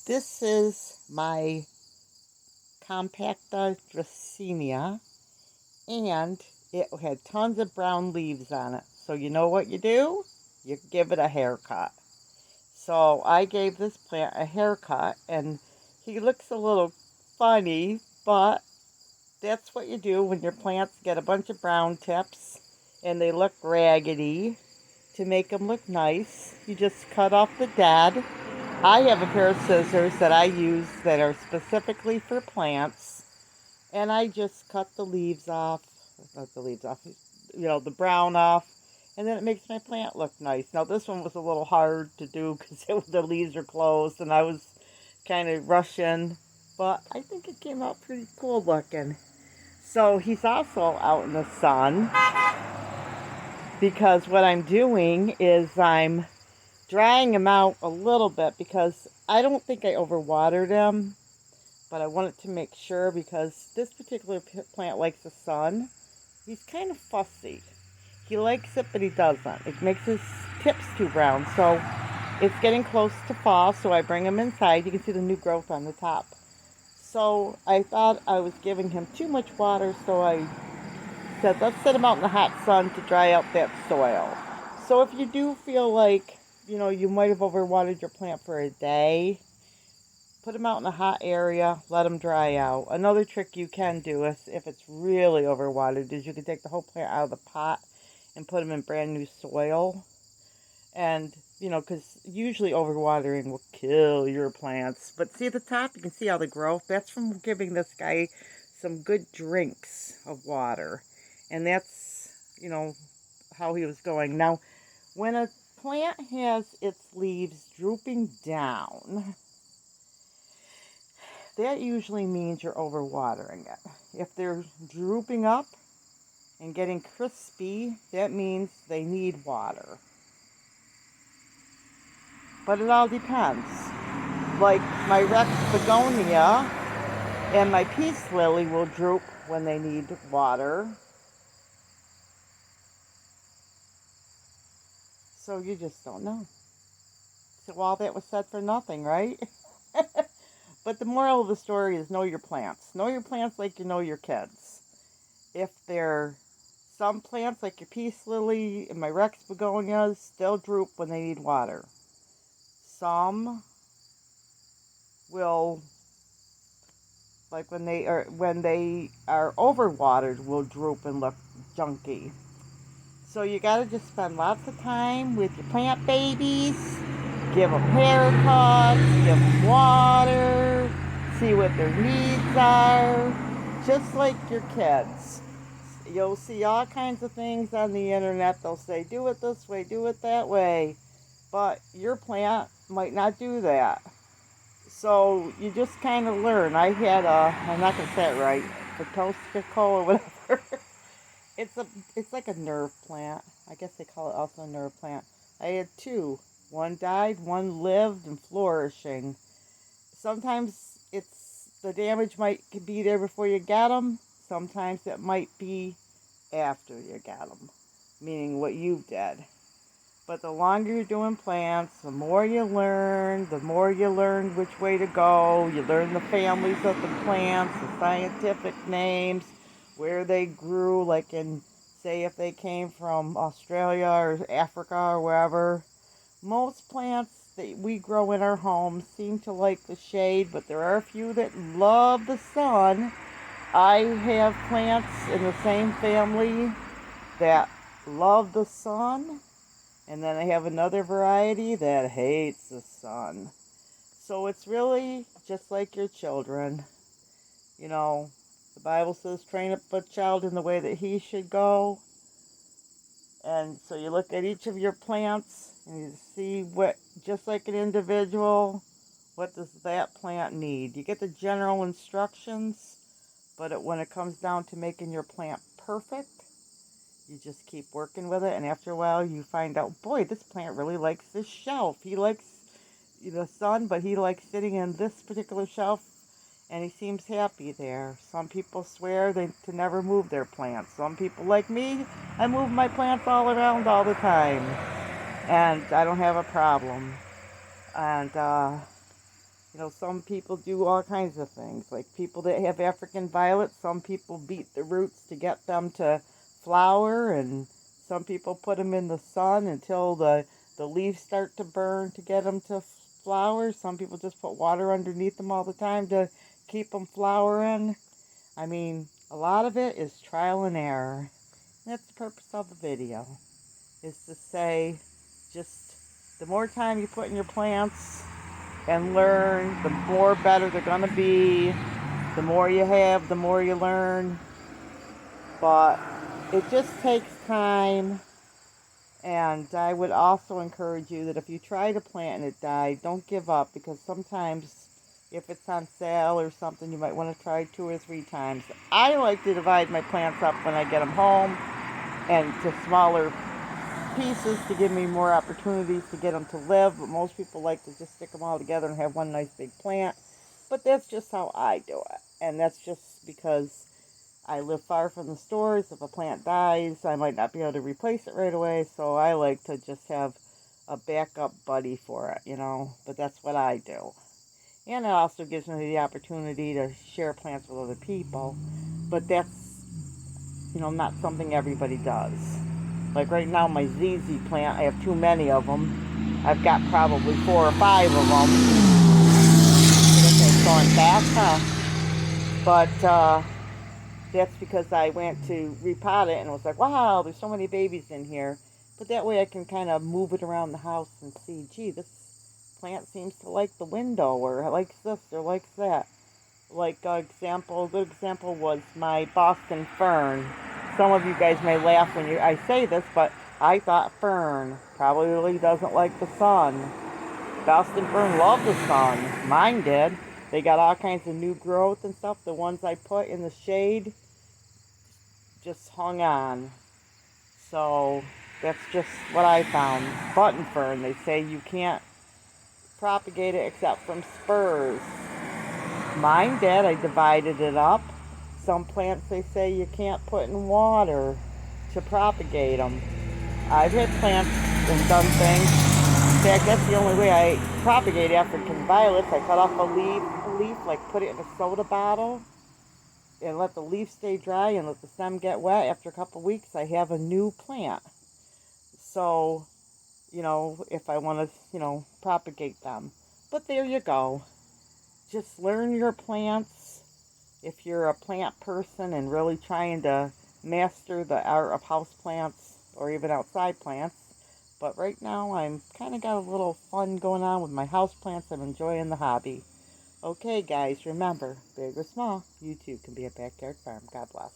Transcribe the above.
This is my compacta dracaena, and it had tons of brown leaves on it. So you know what you do? You give it a haircut. So I gave this plant a haircut, and he looks a little funny, but that's what you do when your plants get a bunch of brown tips and they look raggedy. To make them look nice, you just cut off the dead. I have a pair of scissors that I use that are specifically for plants, and I just cut the leaves off, not the leaves off, the brown off, and then it makes my plant look nice. Now, this one was a little hard to do because the leaves are closed, and I was kind of rushing, but I think it came out pretty cool looking. So he's also out in the sun because what I'm doing is I'm drying him out a little bit because I don't think I overwatered him, but I wanted to make sure because this particular plant likes the sun. He's kind of fussy. He likes it, but he doesn't. It makes his tips too brown. So it's getting close to fall, so I bring him inside. You can see the new growth on the top. So I thought I was giving him too much water, so I said, let's set him out in the hot sun to dry out that soil. So if you do feel like, you might have overwatered your plant for a day, put them out in a hot area, let them dry out. Another trick you can do is, if it's really overwatered, is you can take the whole plant out of the pot and put them in brand new soil. And, because usually overwatering will kill your plants. But see at the top, you can see all the growth. That's from giving this guy some good drinks of water. And that's, how he was going. Now, when a plant has its leaves drooping down, that usually means you're overwatering it. If they're drooping up and getting crispy, that means they need water. But it all depends. Like my Rex begonia and my peace lily will droop when they need water. So you just don't know. So all that was said for nothing, right? But the moral of the story is know your plants. Know your plants like you know your kids. If they're some plants like your peace lily and my Rex begonias still droop when they need water. Some will, like when they are overwatered, will droop and look junky. So you gotta just spend lots of time with your plant babies. Give them haircuts, give them water, see what their needs are, just like your kids. You'll see all kinds of things on the internet. They'll say, do it this way, do it that way. But your plant might not do that. So you just kind of learn. I'm not going to say it right, Photoscico or whatever. It's like a nerve plant. I guess they call it also a nerve plant. I had two. One died, one lived and flourishing. Sometimes the damage might be there before you get them. Sometimes it might be after you get them, meaning what you've did. But the longer you're doing plants, the more you learn which way to go. You learn the families of the plants, the scientific names, where they grew, like say if they came from Australia or Africa or wherever. Most plants that we grow in our homes seem to like the shade, but there are a few that love the sun. I have plants in the same family that love the sun, and then I have another variety that hates the sun. So it's really just like your children. The Bible says, train up a child in the way that he should go. And so you look at each of your plants and you see just like an individual, what does that plant need? You get the general instructions, but when it comes down to making your plant perfect, you just keep working with it. And after a while, you find out, boy, this plant really likes this shelf. He likes the sun, but he likes sitting in this particular shelf, and he seems happy there. Some people swear to never move their plants. Some people, like me, I move my plants all around all the time, and I don't have a problem. And You know, some people do all kinds of things. Like people that have African violets, some people beat the roots to get them to flower, and some people put them in the sun until the leaves start to burn to get them to flower. Some people just put water underneath them all the time to keep them flowering. I mean, a lot of it is trial and error. That's the purpose of the video, is to say just the more time you put in your plants and learn, the more better they're going to be. The more you have, the more you learn. But it just takes time. And I would also encourage you that if you try to plant and it died, don't give up, because sometimes if it's on sale or something, you might want to try 2 or 3 times. I like to divide my plants up when I get them home and to smaller pieces to give me more opportunities to get them to live, but most people like to just stick them all together and have one nice big plant. But that's just how I do it, and that's just because I live far from the stores. If a plant dies, I might not be able to replace it right away, so I like to just have a backup buddy for it, you know, but that's what I do. And it also gives me the opportunity to share plants with other people, but that's, you know, not something everybody does. Like right now, my ZZ plant, I have too many of them. I've got probably 4 or 5 of them. It's going fast, huh? But that's because I went to repot it and was like, wow, there's so many babies in here. But that way I can kind of move it around the house and see, gee, this plant seems to like the window, or it likes this, or likes that. Like a good example was my Boston fern. Some of you guys may laugh when I say this, but I thought fern probably really doesn't like the sun. Boston fern loved the sun. Mine did. They got all kinds of new growth and stuff. The ones I put in the shade just hung on. So that's just what I found. Button fern, they say you can't propagate it except from spurs. Mine did. I divided it up. Some plants they say you can't put in water to propagate them. I've had plants and done things. In fact, that's the only way I propagate African violets. I cut off a leaf, like put it in a soda bottle, and let the leaf stay dry and let the stem get wet. After a couple weeks, I have a new plant. So, you know, if I want to, you know, propagate them. But there you go. Just learn your plants. If you're a plant person and really trying to master the art of house plants or even outside plants. But right now I'm kind of got a little fun going on with my house plants. I'm enjoying the hobby. Okay guys, remember, big or small, you too can be a backyard farm. God bless.